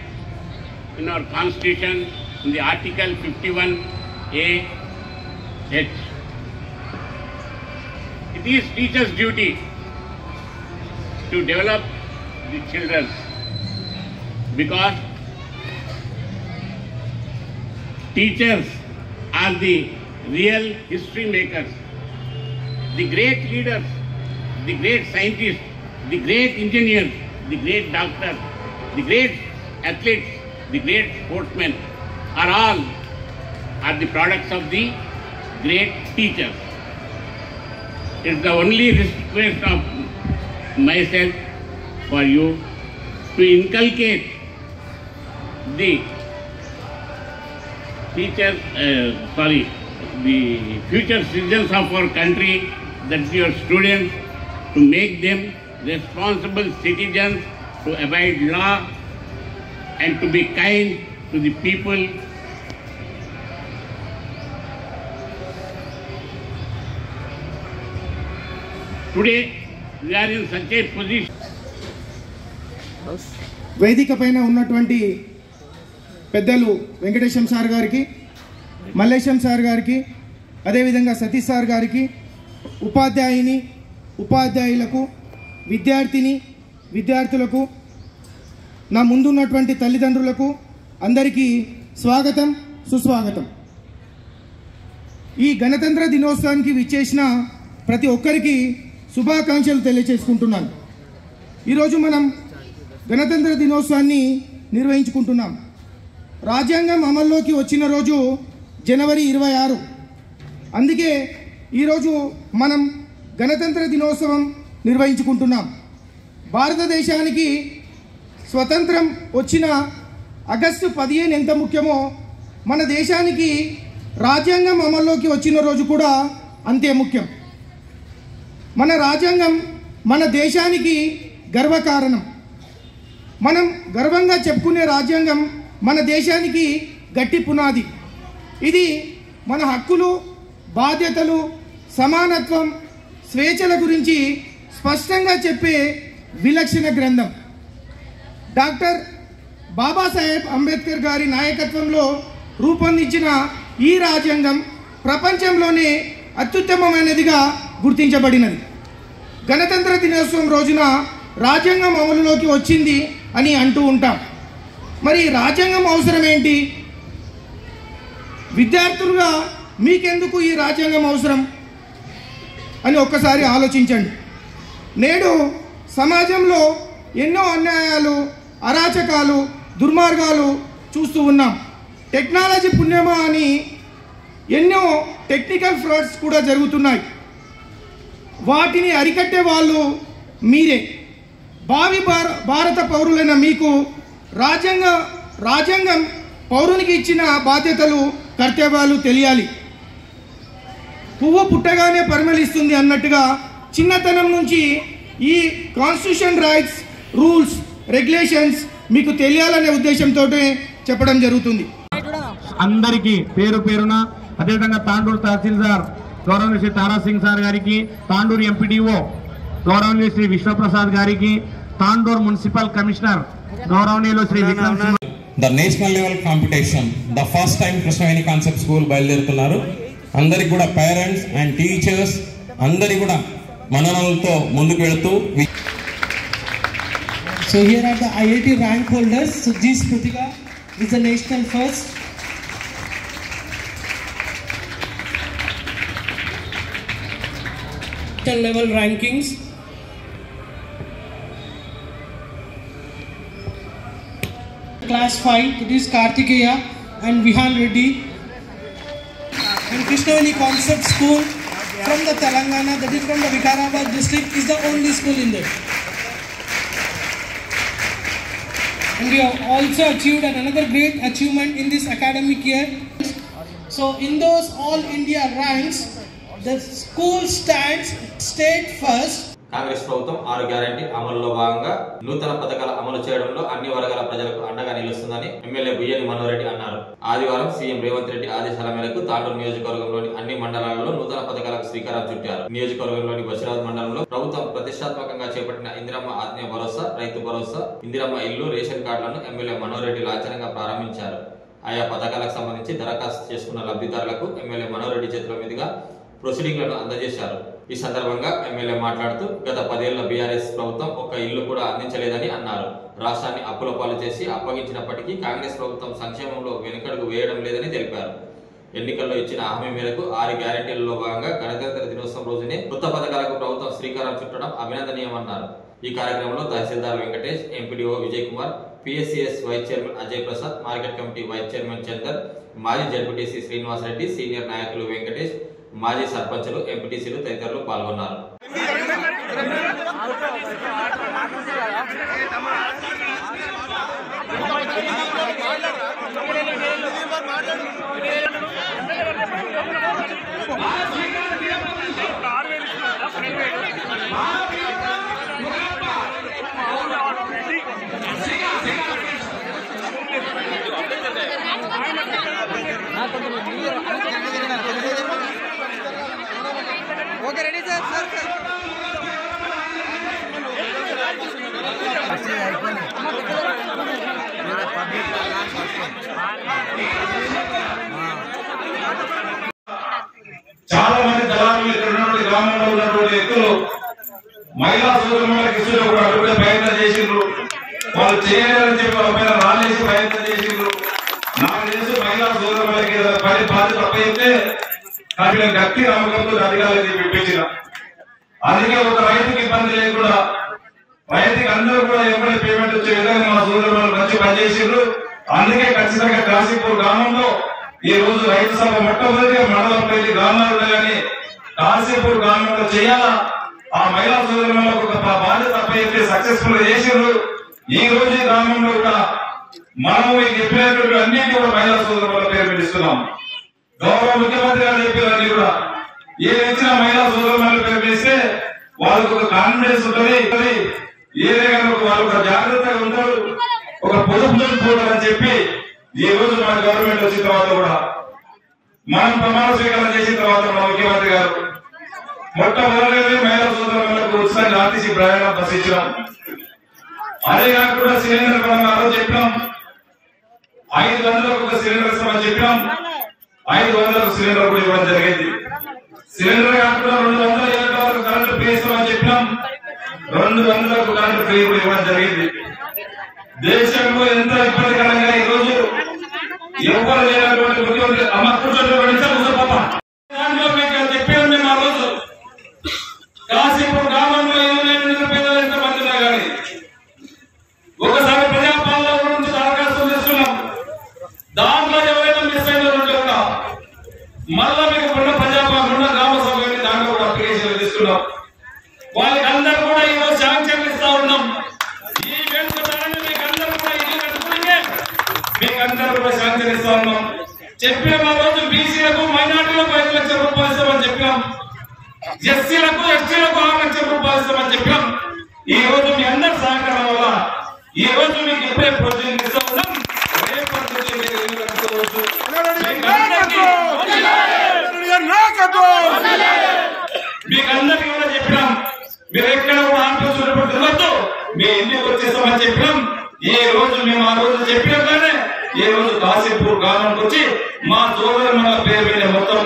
in our Constitution, in the Article 51A(h), it is teachers' duty to develop the children, because teachers are the real history makers, the great leaders, the great scientists, the great engineers, the great doctors, the great athletes, the great sportsmen are the products of the great teachers. It's the only request of myself for you to inculcate the teachers, the future citizens of our country, that's your students, to make them responsible citizens, to abide law and to be kind to the people. Today we are in such a position. వేదిక పైన ఉన్నటువంటి పెద్దలు Venkatesham sir గారికి, Mallesham sir గారికి, అదేవిధంగా Satish sir గారికి, ఉపాధ్యాయులకు, విద్యార్థులకు, నా ముందున్నటువంటి తల్లిదండ్రులకు అందరికీ స్వాగతం, సుస్వాగతం. ఈ గణతంత్ర దినోత్సవానికి విచ్చేసిన ప్రతి ఒక్కరికి శుభాకాంక్షలు తెలియజేసుకుంటున్నాను. ఈరోజు మనం గణతంత్ర దినోత్సవాన్ని నిర్వహించుకుంటున్నాం. రాజ్యాంగం అమల్లోకి వచ్చిన రోజు జనవరి 26. అందుకే ఈరోజు మనం గణతంత్ర దినోత్సవం నిర్వహించుకుంటున్నాం. భారతదేశానికి స్వతంత్రం వచ్చిన ఆగస్టు 15 ఎంత ముఖ్యమో మన దేశానికి రాజ్యాంగం అమల్లోకి వచ్చిన రోజు కూడా అంతే ముఖ్యం. మన రాజ్యాంగం మన దేశానికి గర్వకారణం. మనం గర్వంగా చెప్పుకునే రాజ్యాంగం మన దేశానికి గట్టి పునాది. ఇది మన హక్కులు, బాధ్యతలు, సమానత్వం, స్వేచ్ఛల గురించి స్పష్టంగా చెప్పే విలక్షణ గ్రంథం. డాక్టర్ బాబాసాహెబ్ అంబేద్కర్ గారి నాయకత్వంలో రూపొందించిన ఈ రాజ్యాంగం ప్రపంచంలోనే అత్యుత్తమమైనదిగా గుర్తించబడినది. గణతంత్ర దినోత్సవం రోజున రాజ్యాంగం అమలులోకి వచ్చింది అని అంటూ ఉంటాం. మరి రాజ్యాంగం అవసరం ఏంటి? విద్యార్థులుగా మీకెందుకు ఈ రాజ్యాంగం అవసరం అని ఒక్కసారి ఆలోచించండి. నేడు సమాజంలో ఎన్నో అన్యాయాలు, అరాచకాలు, దుర్మార్గాలు చూస్తూ ఉన్నాం. టెక్నాలజీ పుణ్యమా అని ఎన్నో టెక్నికల్ ఫ్రాడ్స్ కూడా జరుగుతున్నాయి. వాటిని అరికట్టే వాళ్ళు మీరే. భావి భారత పౌరులైన మీకు రాజ్యాంగం పౌరునికి ఇచ్చిన బాధ్యతలు, కర్తవ్యాలు తెలియాలి. పువ్వు పుట్టగానే పరిమళిస్తుంది అన్నట్టుగా చిన్నతనం నుంచి ఈ కాన్స్టిట్యూషన్ రైట్స్, రూల్స్, రెగ్యులేషన్స్ మీకు తెలియాలనే ఉద్దేశంతో చెప్పడం జరుగుతుంది. అందరికీ పేరు పేరున, అదేవిధంగా తాండూరు తహసీల్దార్ గౌరవనీయ శ్రీ తారాసింగ్ సార్ గారికి, తాండూరు ఎంపీడీఓ గౌరవనీయ శ్రీ విశ్వప్రసాద్ గారికి, తాండూరు మున్సిపల్ కమిషనర్ గౌరవనీయులు Shri Vikram Singh. The national level competition the first time Krishnaveni concept school బయలుదేరుతున్నారు. అందరికి కూడా పేరెంట్స్ అండ్ టీచర్స్ అందరి కూడా మననలతో ముందుకు వెళుతూ. So here are the IIT rank holders. Sujit Sprutika is the national first. Level rankings. Class 5, it is Kartikeya and Vihan Reddy. And Krishnavali Concept School from the Telangana, that is from the Vikarabad district, is the only school in there. And we have also achieved another great achievement in this academic year. So in those all India ranks, the school stands state first. Congress ప్రభుత్వం 6 guarantee అమలులో భాగంగా నూతన పథకాల అమలు చేయడంలో అన్ని వర్గాల ప్రజలకు అండగా నిలుస్తుందని ఎమ్మెల్యే బుయ్యని మనోహర్ రెడ్డి అన్నారు. ఆదివారం సీఎం రేవంత్ రెడ్డి ఆదేశాల మేరకు తాండూరు నియోజకవర్గంలోని అన్ని మండలాలలో నూతన పథకాలకు శ్రీకారం చుట్టారు. నియోజకవర్గంలోని బషీరాబాద్ మండలంలో ప్రభుత్వం ప్రతిష్టాత్మకంగా చేపట్టిన ఇందిరమ్మ ఆత్మీయ భరోసా, రైతు భరోసా, ఇందిరమ్మ ఇల్లు, రేషన్ కార్డులను ఎమ్మెల్యే మనోహర్ రెడ్డి లాంఛనంగా ప్రారంభించారు. ఆయా పథకాలకు సంబంధించి దరఖాస్తు చేసుకున్న లబ్ధిదారులకు ఎమ్మెల్యే మనోహర్ రెడ్డి చేతుల మీదుగా ప్రొసీడింగ్లను అందజేశారు. ఈ సందర్భంగా ఎమ్మెల్యే మాట్లాడుతూ గత 10 ఏళ్ల బీఆర్ఎస్ ప్రభుత్వం ఒక్క ఇల్లు కూడా అందించలేదని అన్నారు. రాష్ట్రాన్ని అప్పుల పాలు చేసి అప్పగించినప్పటికీ కాంగ్రెస్ ప్రభుత్వం సంక్షేమంలో వెనుకడుగు వేయడం లేదని తెలిపారు. ఎన్నికల్లో ఇచ్చిన హామీ మేరకు 6 గ్యారెంటీలలో భాగంగా గణతంత్ర దినోత్సవం రోజునే కొత్త పథకాలకు ప్రభుత్వం శ్రీకారం చుట్టడం అభినందనీయమన్నారు. ఈ కార్యక్రమంలో తహసీల్దార్ Venkatesh, MPDO Vijay Kumar, PSCS vice chairman Ajay Prasad, market committee vice chairman Chandar, మాజీ జడ్పీటీసీ శ్రీనివాస్ రెడ్డి, సీనియర్ నాయకులు వెంకటేష్, మాజీ సర్పంచులు, ఎంపీటీసీలు తదితరులు పాల్గొన్నారు. ఓకే రెడీ సార్ సార్ చాలా మంది దళారులు ఇక్కడ ఉన్నటువంటి గ్రామంలో ఉన్నటువంటి వ్యక్తులు మహిళా సోదరులకు ఇసులో కూడా అడుగుడే ప్రయత్నం చేసిండ్రు. వాళ్ళు చేయాలని చెప్పి వాళ్ళ పైన రాలేసి ప్రయత్నం చేసిండ్రు. నాకు తెలిసి మహిళా సోదరులకి పని బాధ్యత అప్పయితే కానీ గట్టి నమ్మకంతో అధికారులు పిలిపించిన. అందుకే ఒక రైతుకి ఇబ్బంది లేకుండా రైతుకి అందరూ కూడా ఎవరి పేమెంట్ వచ్చే విధంగా మా సోదరులు మంచి పనిచేసిండ్రు. అందుకే ఖచ్చితంగా కాశీపూర్ గ్రామంలో ఈ రోజు రైతు సభ మొట్టమొదటిగా మండలంపల్లి గ్రామాల్లో కానీ కాశీపూర్ గ్రామంలో చేయాలా. ఆ మహిళా సోదరులకు ఒక బాధ్యత అప్పయితే సక్సెస్ఫుల్ గా చేసిండ్రు. ఈ రోజు ఈ గ్రామంలో కూడా మనం చెప్పినటువంటి అన్నింటి కూడా మహిళా సోదరుల పేరు పిలుస్తున్నాం. గౌరవ ముఖ్యమంత్రి గారు చెప్పినన్ని కూడా ఏది ఇచ్చిన మహిళా సోదరుల పేరు పిలిస్తే వాళ్ళకు ఒక కాన్ఫిడెన్స్ ఉంటుంది. ఏదైనా వాళ్ళు ఒక జాగ్రత్తగా ఉంటారు, ఒక పొదుపుతో పోతారని చెప్పి ఈ రోజు మన గవర్నమెంట్ వచ్చిన తర్వాత కూడా మనం ప్రమాణ స్వీకారం చేసిన తర్వాత మన ముఖ్యమంత్రి గారు మొట్టమొదటి మహిళా సోదరులకు ఉచితంగా ఆర్టీసీ ప్రయాణం బస్ ఇచ్చినాం. అదే కాకుండా సిలిండర్ మనం ఆ రోజు చెప్పినాం 500లకు ఒక సిలిండర్ ఇస్తామని చెప్పినాం. 500లకు సిలిండర్ కూడా ఇవ్వడం జరిగింది. సిలిండర్ కాకుండా 200 యూనిట్ల వరకు కరెంటు ఫ్రీ ఇస్తామని చెప్పినాం. 200లకు కరెంటు ఫ్రీ కూడా ఇవ్వడం జరిగింది. దేశంలో ఎంత ఇబ్బందికరంగా ఈ రోజు ఎవరు లేనటువంటి ముఖ్యమంత్రి దాంట్లో మీకు చెప్పాను మేము ఆ రోజు కాశీపూర్ గ్రామంలో పేదలు ఎంతమంది ఉన్నా కానీ ఒకసారి ప్రజాపాలన గురించి దరఖాస్తు తీసుకున్నాం. దాంట్లో ఎవరైనా మిస్ అయిన కూడా మళ్ళా మీకు ఉన్న ప్రజాపాలన గ్రామ సభని దాంట్లో కూడా అప్లికేషన్ తీసుకున్నాం. వాళ్ళకి అందరూ కూడా ఈరోజు శాంక్షన్ ఇస్తా ఉన్నాం. ఈ వేడుకలను మీకు అందరూ కూడా ఇల్లు కట్టుకుంటే మీకు అందరూ కూడా శాంక్షన్ ఇస్తా ఉన్నాం. చెప్పిన మా రోజు బీసీలకు మైనార్టీలకు 5 లక్షల రూపాయలు ఇస్తామని చెప్పాం. ఎస్సీలకు ఎస్టీలకు 6 లక్షల రూపాయలు ఇస్తామని చెప్పాం. ఈ రోజు మీ అందరి సహకారం వల్ల ఈ రోజు మీకు ఇప్పుడే ప్రొజెక్ట్ ఇస్తా ఉన్నాం. రేపటి నుంచి మీరు ఇల్లు కట్టుకోవచ్చు. మీకు అందరికీ కూడా చెప్పినాం. మీరు ఎక్కడ కూడా ఆఫీసు తిరగద్దు, మీ ఇంటికి వచ్చేస్తామని చెప్పినాం. ఈ రోజు మేము ఆ రోజు చెప్పినట్లనే ఈ రోజు కాశీపూర్ గ్రామానికి వచ్చి మా సోదరుల పేరు మీద మొత్తం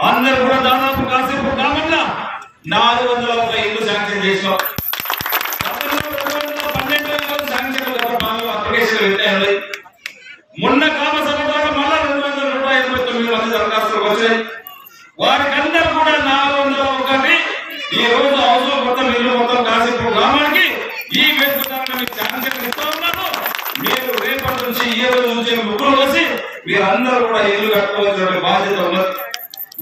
అందరూ కూడా దాదాపు కాశీపూర్ గ్రామంలో 401 ఇల్లు శాంక్షన్ చేసినాం. 12 శాంక్షన్ అప్లికేషన్ పెట్టాయి. మొన్న గ్రామ సభ ద్వారా మళ్ళా 289 మంది దరఖాస్తులు వచ్చాయి. వారికి అందరూ కూడా 401 ఈ రోజు హౌస్ మొత్తం ఇల్లు మొత్తం కాశీపూర్ గ్రామానికి ఈ వేదిక మీకు శాంక్షన్ ఇస్తా ఉన్నారు. మీరు రేపటి నుంచి ఈ రోజు నుంచి ముగ్గురు వచ్చి మీరందరూ కూడా ఇల్లు కట్టుకోవాల్సిన బాధ్యత ఉన్నది.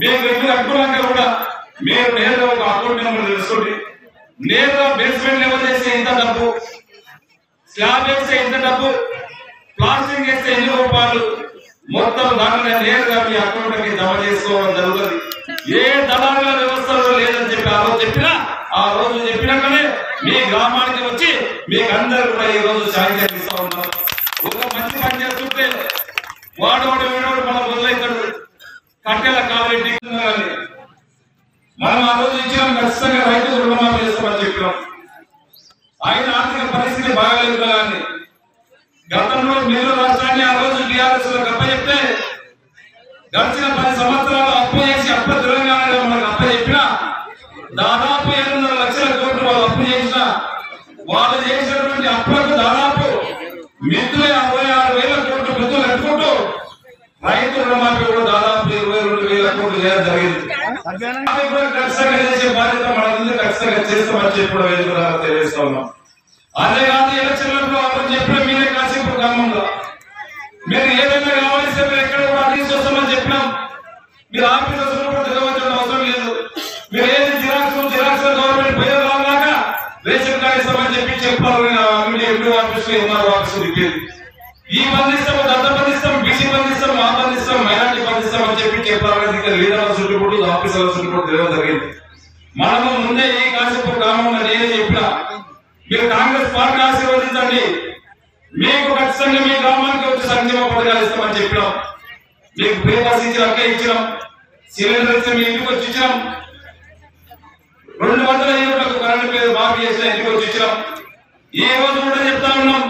మీకు ఇల్లు కట్టుకోవాలంటే కూడా మీరు నేరుగా ఒక అకౌంట్ నెంబర్ తెలుసుకోండి. నేరుగా బేస్మెంట్ లెవెల్ చేస్తే ఇంత డబ్బు, స్లాబ్ వేస్తే ఇంత డబ్బు, ప్లాస్టింగ్ వేస్తే ఎన్ని రూపాయలు, మొత్తం దాన్ని నేరుగా మీ అకౌంట్కి జమ చేసుకోవడం జరుగుతుంది. ఏ దళారుల వ్యవస్థలో లేదని చెప్పి ఆ రోజు చెప్పినా ఆ రోజు చెప్పినాకనే మీ గ్రామానికి వచ్చి మీకు అందరూ కూడా ఈ రోజు శాంక్షన్ ఇస్తా ఉన్నారు. ఒక మంచి పని చేస్తుంటే వాడు వీడోడు మనం మొదలవుతాడు. కట్టెల కావాలి మనం ఆ రోజు ఇచ్చినాం. ఖచ్చితంగా రైతు రుణమాఫీ చేస్తామని చెప్పినాం. ఆయన ఆర్థిక పరిస్థితి బాగాలేదు కదా అని గతంలో మీరు రాష్ట్రాన్ని ఆ రోజు టీఆర్ఎస్ లో అప్పచెప్తే గడిచిన 10 సంవత్సరాలు అప్పు చేసి అప్పు తెలంగాణలో మనకు అప్పచెప్పినా దాదాపు 700 లక్షల కోట్లు వాళ్ళు అప్పు చేసిన వాళ్ళు చేసినటువంటి అప్పులకు దాదాపు మిత్రులు 66,000 కోట్లు మిత్రులు కట్టుకుంటూ రైతు రుణమాఫీ కూడా దాదాపు 22,000 కోట్లు చేయడం జరిగింది. ఖచ్చితంగా చేసే బాధ్యత మనది, ఖచ్చితంగా చేస్తామని చెప్పి కూడా వేదిక ద్వారా తెలియజేస్తా ఉన్నాం. అంతేకాదు ఎలక్షన్లలో అతను చెప్పిన మీరే కాసేపు గ్రామంలో మీరు ఏదైనా కావాల్సి మీరు ఎక్కడ కూడా తీసుకొస్తామని చెప్పినాం. మీరు ఆఫీసర్స్ కూడా తిరగవలసిన అవసరం లేదు. మీరు ఏది జిరాక్స్ గవర్నమెంట్ పేరు రాగా రేషన్ కార్డు ఇస్తామని చెప్పి చెప్పారు. MP office MRO office repair ఈ బంధిస్తాం, దత్త బంధిస్తాం, బీసీ బంధిస్తాం, ఆ బంధిస్తాం, మైనార్టీ బంధిస్తాం అని చెప్పి చెప్పారు. ఇక్కడ లీడర్ల చుట్టుపూటు ఆఫీసర్ల చుట్టుపూటు తిరగడం జరిగింది. మనము ముందే ఈ కాసేపు గ్రామంలో నేనే చెప్పిన మీరు కాంగ్రెస్ పార్టీ ఆశీర్వదించండి, మీకు ఖచ్చితంగా మీ గ్రామానికి వచ్చి సంక్షేమ పథకాలు ఇస్తామని చెప్పినాం. మీకు ఫ్రీ బస్ ఇచ్చినాక ఇచ్చినాం, సిలిండర్ ఇచ్చి మీ ఇంటికి వచ్చి ఇచ్చినాం, 200 యూనిట్లకు కరెంట్ పేరు మాఫీ చేసిన ఇంటికి వచ్చి ఇచ్చినాం. ఈ రోజు కూడా చెప్తా ఉన్నాం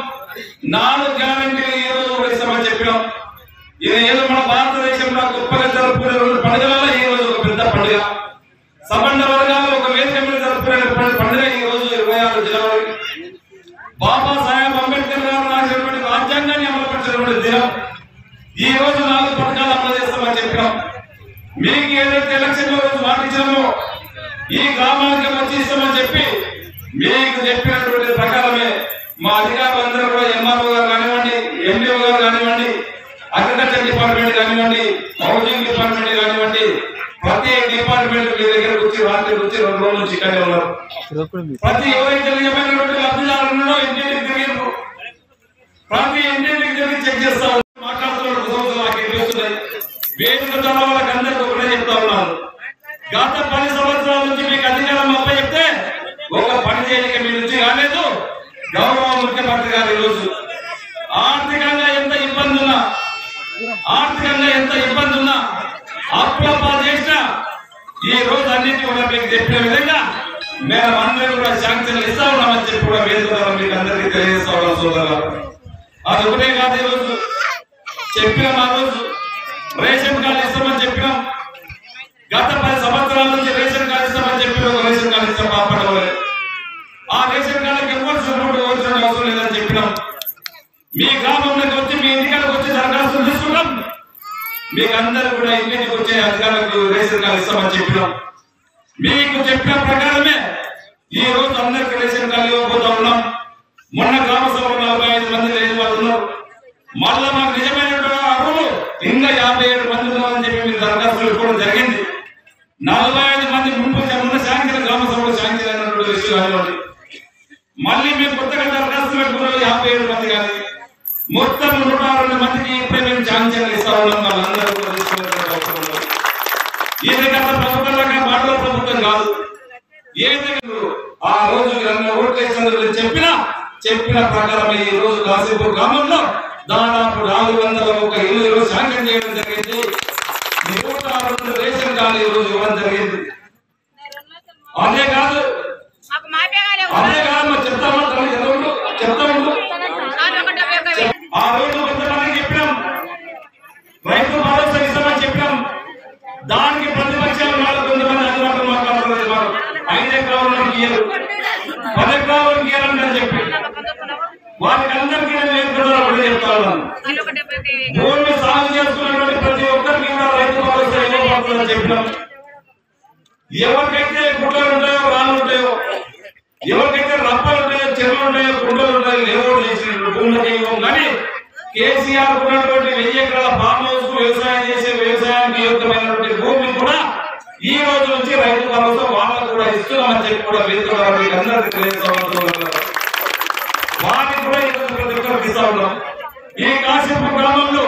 4 గ్యారెంటీలు ఈ రోజు కూడా ఇస్తామని చెప్పినాం. ఇది ఏదో మన భారతదేశంలో గొప్పగా జరుపుకునే 2 పండుగలలో ఈ రోజు ఒక పెద్ద పండుగ. సబండ వర్గాలు ఒక వేదిక మీద జరుపుకునే పండుగ ఈ రోజు 26 జనవరి. బాబాసాహెబ్ అంబేద్కర్ గారు రాసినటువంటి రాజ్యాంగాన్ని అమలుపరిచినటువంటి దినం. ఈ రోజు 4 పథకాలు అమలు చేస్తామని చెప్పినాం. మీకు ఏదైతే ఎలక్షన్ లో రోజు మాటించామో ఈ గ్రామానికి వచ్చి ఇస్తామని చెప్పి మీకు చెప్పినటువంటి ప్రకారమే మా అధికారులందరూ కూడా ఎంఆర్ఓ గారు కానివ్వండి, ఎండిఓ గారు కానివ్వండి, అగ్రికల్చర్ డిపార్ట్మెంట్ కానివ్వండి, హౌసింగ్ డిపార్ట్మెంట్ కానివ్వండి, ప్రతి డిపార్ట్మెంట్ మీ దగ్గరకు వచ్చి రాత్రి వచ్చి 2 రోజుల నుంచి ఇక్కడే ఉన్నారు. ప్రతి ఎవరైతే నిజమైనటువంటి లబ్ధిదారులు ఉన్నారో ఇంటికి తిరిగి ప్రతి ఇంటికి తిరిగి చెక్ చేస్తా మాట్లాడుతున్న నాకు ఎదురుస్తున్నాయి. వేదిక ద్వారా వాళ్ళకి అందరికీ ఒకటే చెప్తా ఉన్నాను, గత 10 సంవత్సరాల నుంచి మీకు అధికారం అప్ప చెప్తే ఒక పని చేయడానికి మీ నుంచి కాలేదు. గౌరవ ముఖ్యమంత్రి గారు ఈరోజు ఆర్థికంగా ఎంత ఇబ్బంది ఉన్నా అప్పుల చేసినా ఈ రోజు అన్నింటి కూడా మీకు చెప్పిన విధంగా మేము అందరూ కూడా శాంక్షన్లు ఇస్తా ఉన్నామని చెప్పి కూడా వేదిక మీకు అందరికీ తెలియజేస్తా ఉన్నాం సోదరులు. అది ఒకటే కాదు, ఈరోజు చెప్పినాం, ఆ రోజు రేషన్ కార్డు ఇస్తామని చెప్పినాం. గత 10 సంవత్సరాల నుంచి రేషన్ కార్డు ఇస్తామని చెప్పి ఒక రేషన్ కార్డు ఇస్తాం కాపాడవాలి. ఆ రేషన్ కార్డుకి ఎవరు సపోర్ట్ ఇవ్వాల్సిన అవసరం లేదని చెప్పినాం. మీ గ్రామంలోకి వచ్చి మీ ఇంటికాడికి వచ్చి దరఖాస్తులు తీసుకున్నాం. మీకు అందరూ కూడా ఇంటికి వచ్చే అధికారులకు రేషన్ కార్డు ఇస్తామని చెప్పినాం. మీకు చెప్పిన ప్రకారమే ఈ రోజు అందరికి రేషన్ కార్డు ఇవ్వబోతా ఉన్నాం. మొన్న గ్రామ సభలో 45 మంది లేని వాళ్ళు ఉన్నారు. మళ్ళా మాకు నిజమైనటువంటి అర్హులు ఇంకా 57 మంది ఉన్నారని చెప్పి మీరు దరఖాస్తులు ఇవ్వడం జరిగింది. 45 మంది ముందు శాంక్షన్ గ్రామ సభలో శాంక్షన్ అయినటువంటి విషయం కానివ్వండి. మళ్ళీ మేము కొత్తగా దరఖాస్తులు పెట్టుకున్న 57 మంది కానీ మొత్తం 102 మందికి ఇప్పుడే మేము శాంక్షన్లు ఇస్తా ఉన్నాం. వాళ్ళందరూ కూడా తీసుకునేటువంటి అవసరం ఉంది. ఇది గత ప్రభుత్వం మాటల ప్రభుత్వం కాదు. ఏదైనా ఆ రోజు ఓట్లు వేసినందుకు చెప్పిన ప్రకారం ఈ రోజు కాశీపూర్ గ్రామంలో దాదాపు 401 ఇల్లు ఈ రోజు శాంక్షన్ చేయడం జరిగింది. 102 రేషన్ కార్డు ఈ రోజు ఇవ్వడం జరిగింది. అదే కాదు చెప్తా ఉండు ఆ రోజు కొంతమంది చెప్పినాం రైతు భరోసా ఇస్తామని చెప్పినాం. దానికి ప్రతిపక్షాలు కొంతమంది అందుబాటులో మాట్లాడుతున్నారు. 5 ఎకరాలకు ఇయ్యరు, 10 ఎకరాలకు ఇయ్యాలని చెప్పి వారికి అందరికీ నేను చెప్తా ఉన్నాను. భూమి సాగు చేసుకున్నటువంటి ప్రతి ఒక్కరికి కూడా రైతు భరోసా ఇవ్వబడుతుందని చెప్పినాం. ఎవరికైతే గుడ్డలు ఉంటాయో రాళ్ళు ఉంటాయో, ఎవరికైతే రప్పలు ఉంటాయో, చెరువులు ఉంటాయో, గుండెలు ఉంటాయో లేవోడు చేసిన భూములకి ఇవ్వం. కానీ కేసీఆర్ ఉన్నటువంటి 1000 ఎకరాల ఫామ్ హౌస్ వ్యవసాయం చేసే వ్యవసాయానికి యోగ్యమైనటువంటి భూమిని కూడా ఈ రోజు నుంచి రైతు భరోసా వాళ్ళకు కూడా ఇస్తున్నామని చెప్పి కూడా వేదిక మీకు అందరికీ తెలియజేస్తాం. వాటిని కూడా ఈరోజు ప్రతి ఒక్కరికి ఇస్తా ఉన్నాం. ఈ కాశీపూర్ గ్రామంలో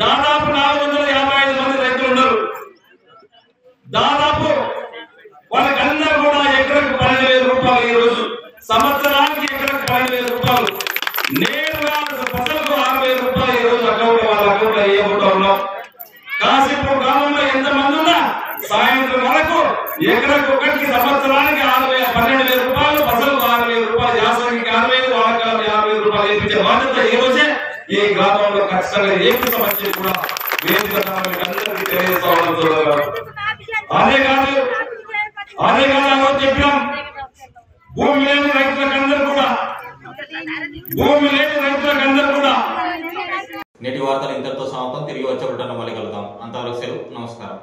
దాదాపు 455 మంది రైతులు ఉన్నారు. దాదాపు వాళ్ళకందరూ కూడా ఎకరకు 12,000 రూపాయలు ఈ రోజు, సంవత్సరానికి ఎకరకు 12,000 రూపాయలు, నేరుగా ఫసలకు 6,000 రూపాయలు ఈ రోజు అకౌంట్ వాళ్ళ అకౌంట్ లో వేయబోతా ఉన్నాం. కాశీపూర్ గ్రామంలో ఎంతమంది ఉన్నా సాయంత్రం వరకు ఎకరకు ఒకటికి సంవత్సరానికి 12,000 రూపాయలు, ఫసలకు 6,000 రూపాయలు, యాసంగికి 6,000, వానకాలం 50,000 రూపాయలు వేయించే బాధ్యత ఈ రోజే ఈ గ్రామంలో ఖచ్చితంగా ఏమిటమని కూడా వేదిక అందరికీ తెలియజేస్తా ఉన్నాం. అదే కాదు చెప్పినాం భూమి లేని రైతులకందరూ కూడా నేటి వార్తలు ఇంతటితో సమాప్తం. తిరిగి వచ్చే మళ్ళీ కలుద్దాం. అంతవరకు సెలవు. నమస్కారం.